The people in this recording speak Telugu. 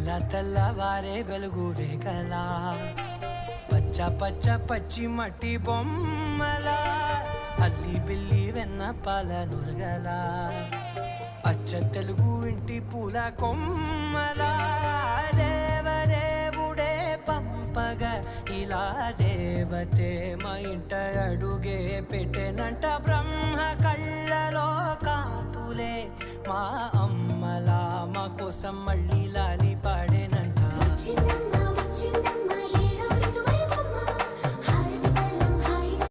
తెల్లవారే వెలుగు రేఖలా పచ్చ పచ్చ పచ్చి మట్టి బొమ్మలా అల్లి బిల్లి వెన్న పాల నురగలా అచ్చ తెలుగు ఇంటి పూల కొమ్మలా దేవదేవుడే పంపగా ఇలా దేవతే మా ఇంట అడుగే పెట్టెనంట బ్రహ్మ కళ్ళలో కాంతులే మా అమ్మలా మా కోసం మళ్ళీ లాలి పాడేనంట.